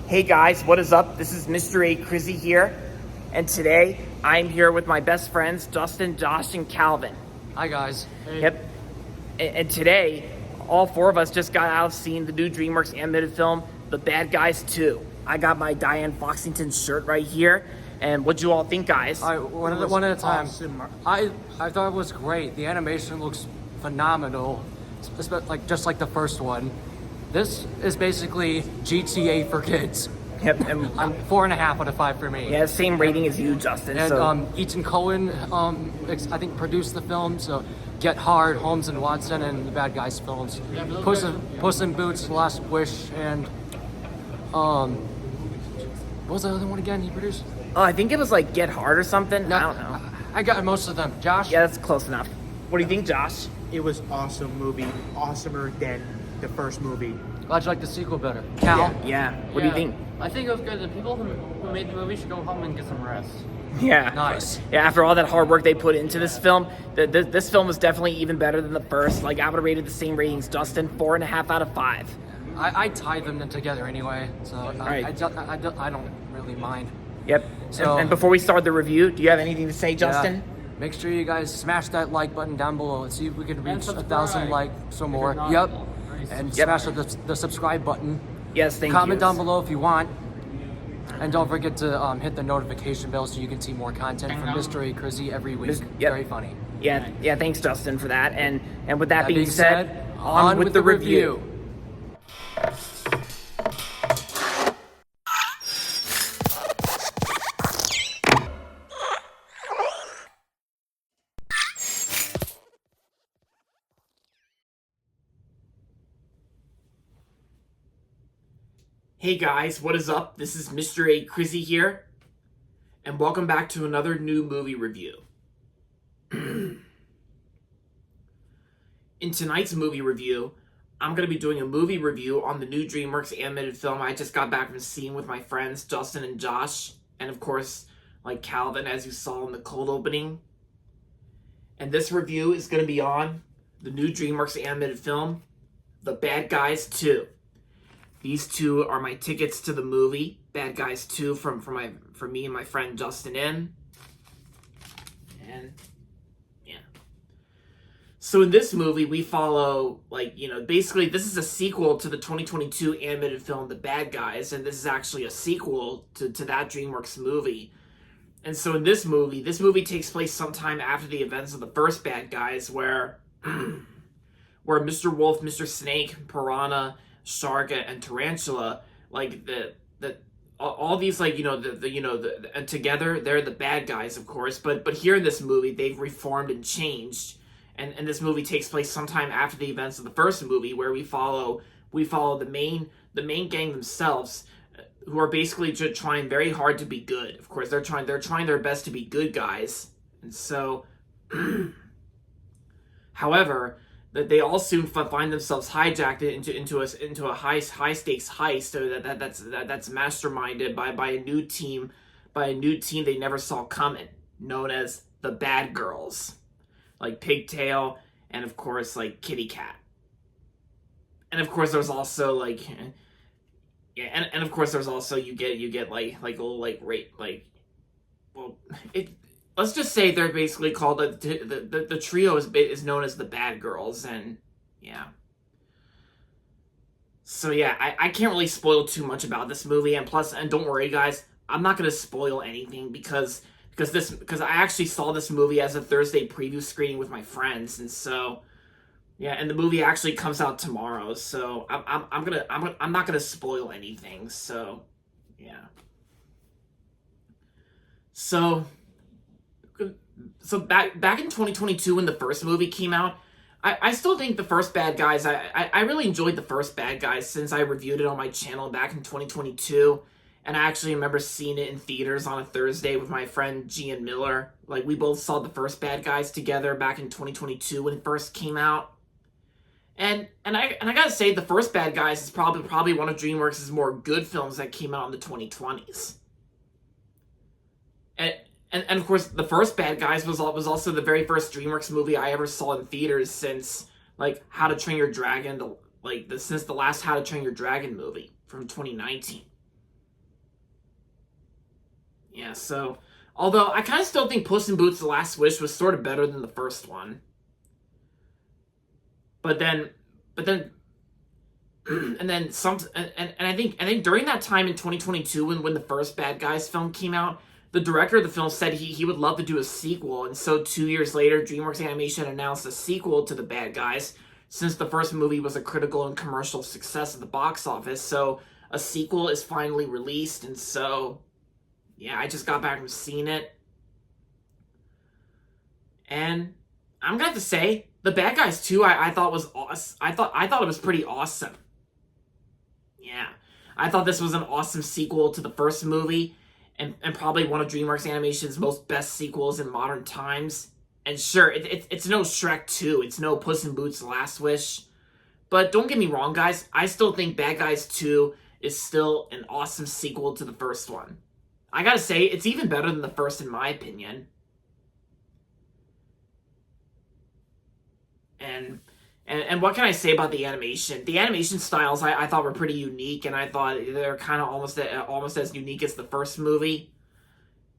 Hey guys, what is up? This is Mr. A. Crizzy here, and today I'm here with my best friends, Dustin, Josh, and Calvin. Hi guys. Hey. Yep. And today, all four of us just got out of seeing the new DreamWorks animated film, The Bad Guys 2. I got my Diane Foxington shirt right here, and what'd you all think, guys? All right, one at a time. Awesome. I thought it was great. The animation looks phenomenal, just like the first one. This is basically GTA for kids. Yep. And, 4.5 out of 5 for me. yeah, same rating as you, Justin. And So Ethan Cohen, I think produced the film. So Get Hard, Holmes and Watson, and the Bad Guys films. Puss in Boots, Last Wish, and what was the other one again he produced? oh, I think it was like Get Hard or something. I don't know. I got most of them. Josh? Yeah, that's close enough. What do you think, Josh? It was awesome movie, awesomer than the first movie. Glad you like the sequel better. Cal? Yeah. What do you think? I think it was good. The people who made the movie should go home and get some rest. Yeah. Nice. Yeah, after all that hard work they put into this film, this film was definitely even better than the first. Like, I would have rated the same ratings, Dustin, 4.5 out of 5. I tied them together anyway, so Right. I don't really mind. Yep. So- and before we start the review, do you have anything to say, Justin? Yeah. Make sure you guys smash that like button down below. Let's see if we can reach subscribe. 1,000 likes or more. not Yep. already And Yep. smash the subscribe button. Yes, thank you. Comment down below if you want. And don't forget to hit the notification bell so you can see more content from Mr. A. Crizzy every week. Yep. Very funny. Yeah, thanks, Justin, for that. And with that, That being said, on with the review. Hey guys, what is up? This is Mr. A. Crizzy here, and welcome back to another new movie review. In tonight's movie review, I'm going to be doing a movie review on the new DreamWorks animated film I just got back from seeing with my friends Justin and Josh, and of course, like Calvin, as you saw in the cold opening. And this review is going to be on the new DreamWorks animated film, The Bad Guys 2. These two are my tickets to the movie, Bad Guys 2, from me and my friend Justin in. And yeah. So in this movie, we follow, basically this is a sequel to the 2022 animated film, The Bad Guys, and this is actually a sequel to that DreamWorks movie. And so in this movie takes place sometime after the events of the first Bad Guys, where Mr. Wolf, Mr. Snake, Piranha, Shark, and Tarantula, all these, and together they're the bad guys, of course. But here in this movie, they've reformed and changed, and this movie takes place sometime after the events of the first movie, where we follow the main gang themselves, who are basically just trying very hard to be good. Of course, they're trying their best to be good guys, and so, however, that they all soon find themselves hijacked into a high stakes heist that's masterminded by a new team they never saw coming, known as the Bad Girls, like Pigtail, and of course like Kitty Cat, and of course there's also and of course there's also you get like a little rape, let's just say they're basically called the trio is known as the Bad Girls, and yeah. So yeah, I can't really spoil too much about this movie, and don't worry guys, I'm not gonna spoil anything because I actually saw this movie as a Thursday preview screening with my friends, and so yeah, and the movie actually comes out tomorrow, so I'm not gonna spoil anything, so yeah. So back in 2022 when the first movie came out, I still think the first Bad Guys, I really enjoyed the first Bad Guys since I reviewed it on my channel back in 2022, and I actually remember seeing it in theaters on a Thursday with my friend Gian Miller. Like, we both saw the first Bad Guys together back in 2022 when it first came out. And I gotta say, the first Bad Guys is probably one of DreamWorks' more good films that came out in the 2020s. And of course, the first Bad Guys was also the very first DreamWorks movie I ever saw in theaters since How to Train Your Dragon, since the last How to Train Your Dragon movie from 2019. Yeah, so although I kind of still think Puss in Boots: The Last Wish was sort of better than the first one, but then, but then, and then and I think during that time in 2022 when the first Bad Guys film came out, the director of the film said he would love to do a sequel, and so 2 years later, DreamWorks Animation announced a sequel to the Bad Guys, since the first movie was a critical and commercial success at the box office. So a sequel is finally released, and so yeah, I just got back from seeing it. And I'm gonna have to say, The Bad Guys 2 I thought was awesome. I thought it was pretty awesome. Yeah. I thought this was an awesome sequel to the first movie, and probably one of DreamWorks Animation's most best sequels in modern times. And sure, it's no Shrek 2, it's no Puss in Boots: The Last Wish. But don't get me wrong, guys, I still think Bad Guys 2 is still an awesome sequel to the first one. I gotta say, it's even better than the first in my opinion. And what can I say about the animation? The animation styles I thought were pretty unique, and I thought they're kind of almost as unique as the first movie.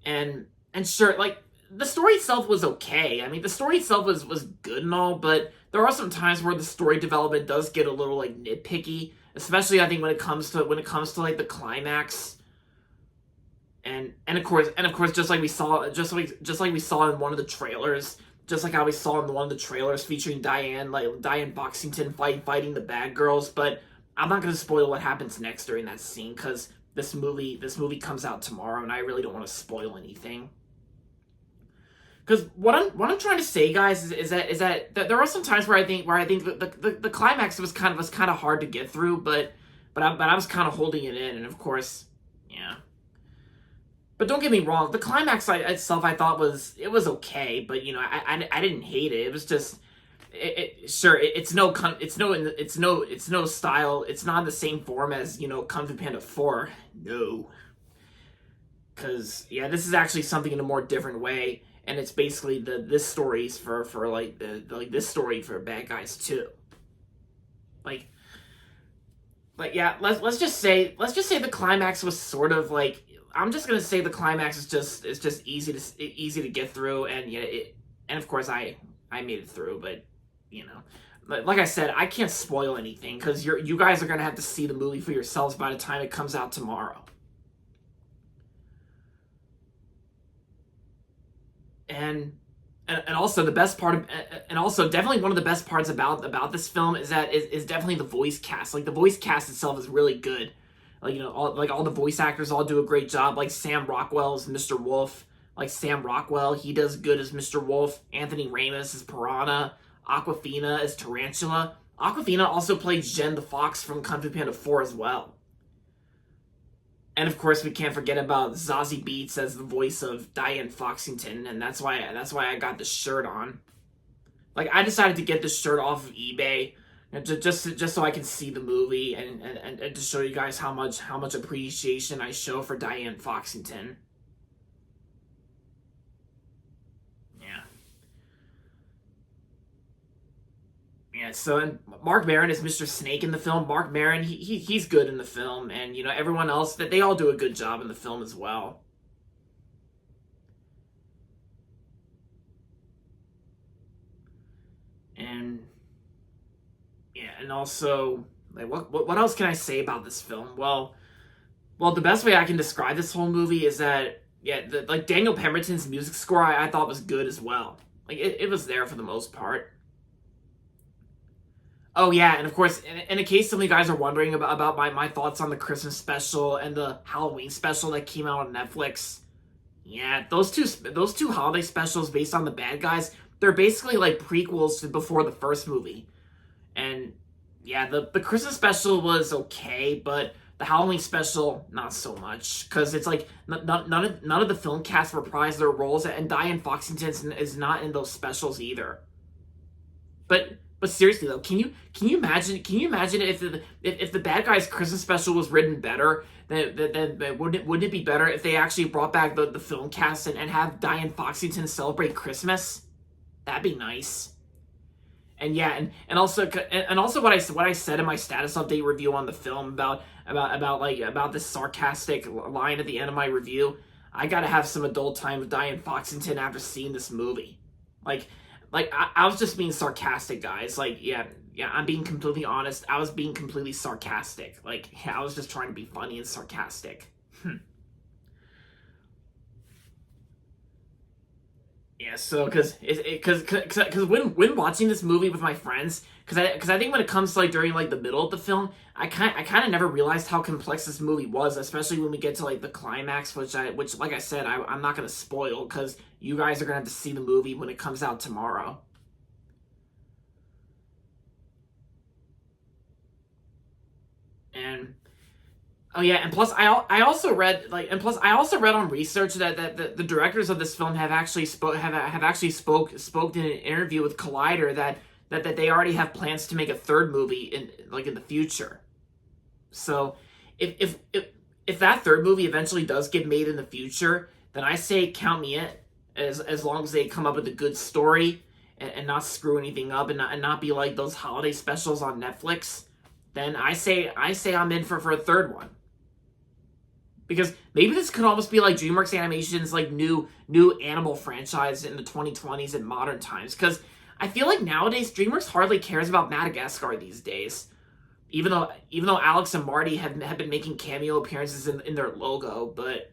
And sure, like, the story itself was okay. I mean, the story itself was good and all, but there are some times where the story development does get a little like nitpicky, especially I think when it comes to like the climax. And of course, just like we saw in one of the trailers, just like how we saw in one of the trailers featuring Diane Foxington fighting the bad girls. But I'm not going to spoil what happens next during that scene, because this movie comes out tomorrow, and I really don't want to spoil anything. Because what I'm trying to say, guys, is that there are some times where I think the climax was kind of hard to get through, but I was kind of holding it in, and of course, yeah. But don't get me wrong, the climax itself I thought was okay, but you know, I didn't hate it. It was just it's no style. It's not the same form as, you know, Kung Fu Panda 4. No. Cuz yeah, this is actually something in a more different way, and it's basically this story's for this story for Bad Guys 2. Like yeah, let's just say the climax was sort of like, I'm just gonna say the climax is just easy to get through, and yeah, and of course I made it through, but you know, like I said, I can't spoil anything because you guys are gonna have to see the movie for yourselves by the time it comes out tomorrow. And also the best part of, and also definitely one of the best parts about this film is that is definitely the voice cast. Like, the voice cast itself is really good. Like, you know, all the voice actors all do a great job. Like, Sam Rockwell is Mr. Wolf. Like, Sam Rockwell, he does good as Mr. Wolf. Anthony Ramos is Piranha. Aquafina is Tarantula. Aquafina also plays Jen the Fox from Kung Fu Panda 4 as well. And of course, we can't forget about Zazie Beetz as the voice of Diane Foxington, and that's why I got this shirt on. Like, I decided to get this shirt off of eBay, just so I can see the movie, and to show you guys how much appreciation I show for Diane Foxington. Yeah. Yeah, so, and Mark Maron is Mr. Snake in the film. Mark Maron, he's good in the film, and you know, everyone else, that they all do a good job in the film as well. And yeah, and also, like, what else can I say about this film? Well, the best way I can describe this whole movie is that, yeah, like, Daniel Pemberton's music score I thought was good as well. Like, it was there for the most part. Oh yeah, and of course, in case some of you guys are wondering about my thoughts on the Christmas special and the Halloween special that came out on Netflix, yeah, those two holiday specials based on the Bad Guys, they're basically like prequels to before the first movie. And yeah, the Christmas special was okay, but the Halloween special, not so much, because it's like none of the film cast reprised their roles, and Diane Foxington is not in those specials either. But seriously though, can you imagine if the Bad Guys Christmas special was written better, then wouldn't it be better if they actually brought back the film cast and have Diane Foxington celebrate Christmas? That'd be nice. And yeah, and also what I said in my status update review on the film about this sarcastic line at the end of my review. I gotta have some adult time with Diane Foxington after seeing this movie. Like, I was just being sarcastic, guys. Like, yeah, I'm being completely honest. I was being completely sarcastic. Like, yeah, I was just trying to be funny and sarcastic. Yeah, so because when watching this movie with my friends, because I think when it comes to like during like the middle of the film, I kind of never realized how complex this movie was, especially when we get to like the climax, which like I said, I'm not gonna spoil because you guys are gonna have to see the movie when it comes out tomorrow. And oh yeah, and plus I also read on research that the directors of this film have actually spoke in an interview with Collider that they already have plans to make a third movie in the future. So if that third movie eventually does get made in the future, then I say count me in, as long as they come up with a good story and not screw anything up and not be like those holiday specials on Netflix. Then I say I'm in for a third one. Because maybe this could almost be like DreamWorks Animation's like new animal franchise in the 2020s in modern times. Because I feel like nowadays DreamWorks hardly cares about Madagascar these days. Even though Alex and Marty have been making cameo appearances in their logo, but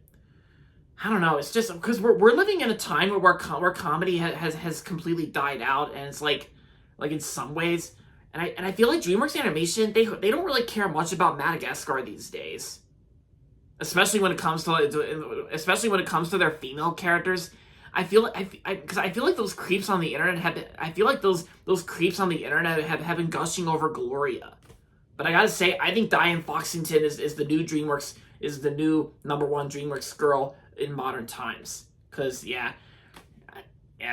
I don't know. It's just because we're living in a time where comedy has completely died out, and it's like in some ways, and I feel like DreamWorks Animation they don't really care much about Madagascar these days. Especially when it comes to their female characters, I feel like those creeps on the internet have been gushing over Gloria. But I gotta say, I think Diane Foxington is the new #1 DreamWorks girl in modern times. Cause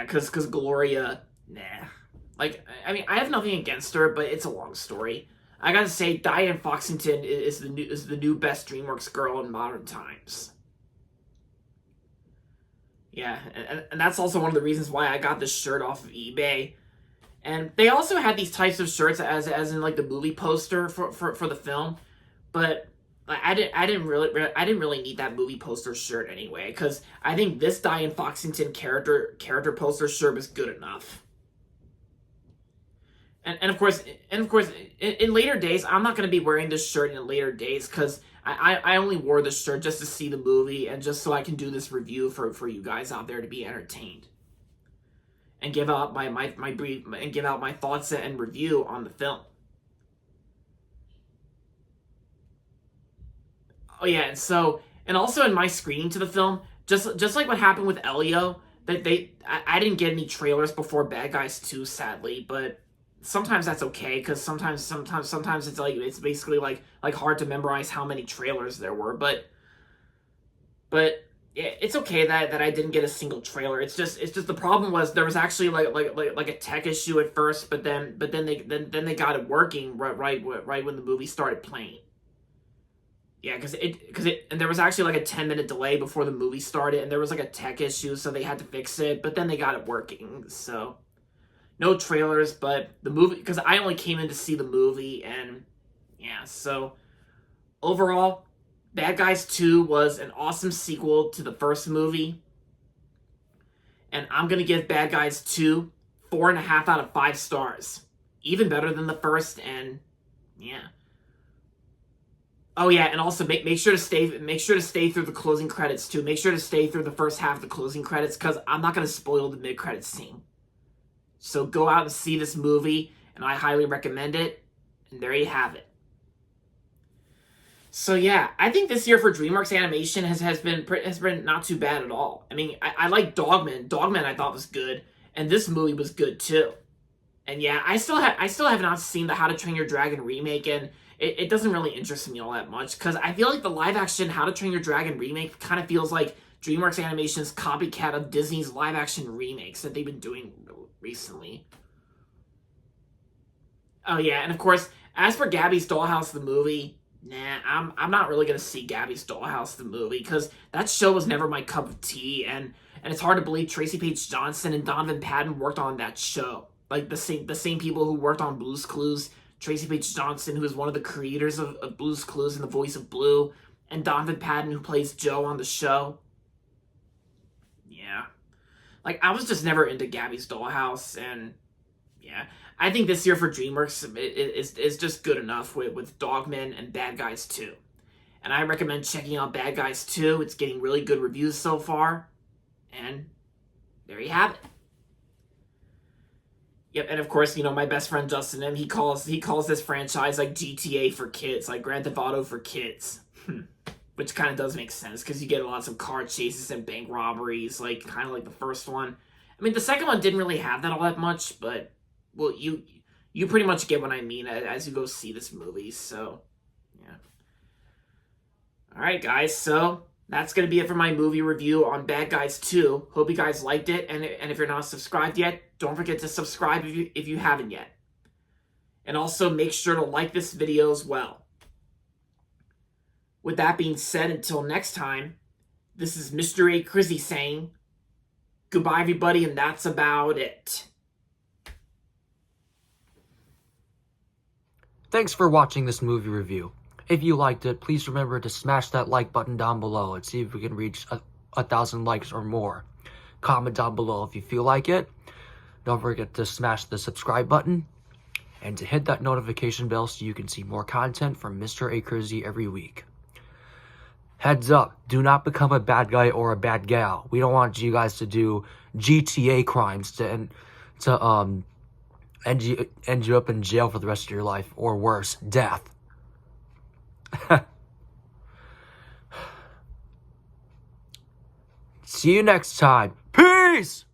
cause Gloria, nah. Like, I mean, I have nothing against her, but it's a long story. I gotta say, Diane Foxington is the new best DreamWorks girl in modern times. Yeah, and that's also one of the reasons why I got this shirt off of eBay. And they also had these types of shirts as in like the movie poster for the film, but I didn't really need that movie poster shirt anyway, because I think this Diane Foxington character poster shirt was good enough. And of course, in later days, I'm not going to be wearing this shirt in later days because I only wore this shirt just to see the movie and just so I can do this review for you guys out there to be entertained and give out my thoughts and review on the film. Oh yeah, and also in my screening to the film, just like what happened with Elio, I didn't get any trailers before Bad Guys 2, sadly, but sometimes that's okay because sometimes it's like it's basically like hard to memorize how many trailers there were, but yeah, it's okay that I didn't get a single trailer. It's just the problem was there was actually like a tech issue at first, but then they got it working right when the movie started playing. Yeah, because and there was actually like a 10-minute delay before the movie started, and there was like a tech issue, so they had to fix it, but then they got it working, so no trailers, but the movie, because I only came in to see the movie, and yeah, so overall, Bad Guys 2 was an awesome sequel to the first movie, and I'm going to give Bad Guys 2 4.5 out of 5 stars. Even better than the first, and yeah. Oh yeah, and also make sure to stay through the closing credits too. Make sure to stay through the first half of the closing credits, because I'm not going to spoil the mid-credits scene. So go out and see this movie, and I highly recommend it. And there you have it. So yeah, I think this year for DreamWorks Animation has been not too bad at all. I mean, I like Dogman. Dogman I thought was good, and this movie was good too. And yeah, I still have not seen the How to Train Your Dragon remake, and it doesn't really interest me all that much because I feel like the live action How to Train Your Dragon remake kind of feels like DreamWorks Animation's copycat of Disney's live action remakes that they've been doing recently. Oh yeah, and of course, as for Gabby's Dollhouse the movie, nah, I'm not really gonna see Gabby's Dollhouse the movie because that show was never my cup of tea, and it's hard to believe Tracy Page Johnson and Donovan Patton worked on that show. Like the same people who worked on Blue's Clues. Tracy Page Johnson, who is one of the creators of Blue's Clues and the voice of Blue, and Donovan Patton, who plays Joe on the show. Like, I was just never into Gabby's Dollhouse, and yeah. I think this year for DreamWorks is just good enough with Dogman and Bad Guys 2. And I recommend checking out Bad Guys 2. It's getting really good reviews so far. And there you have it. Yep, and of course, my best friend Justin, he calls this franchise like GTA for kids, like Grand Theft Auto for kids. Which kind of does make sense, because you get lots of car chases and bank robberies, like kind of like the first one. I mean, the second one didn't really have that all that much, but, well, you pretty much get what I mean as you go see this movie, so, yeah. Alright, guys, so that's going to be it for my movie review on Bad Guys 2. Hope you guys liked it, and if you're not subscribed yet, don't forget to subscribe if you haven't yet. And also, make sure to like this video as well. With that being said, until next time, this is Mr. A. Crizzy saying, goodbye everybody, and that's about it. Thanks for watching this movie review. If you liked it, please remember to smash that like button down below and see if we can reach 1,000 likes or more. Comment down below if you feel like it. Don't forget to smash the subscribe button and to hit that notification bell so you can see more content from Mr. A. Crizzy every week. Heads up, do not become a bad guy or a bad gal. We don't want you guys to do GTA crimes to end you up in jail for the rest of your life, or worse, death. See you next time. Peace!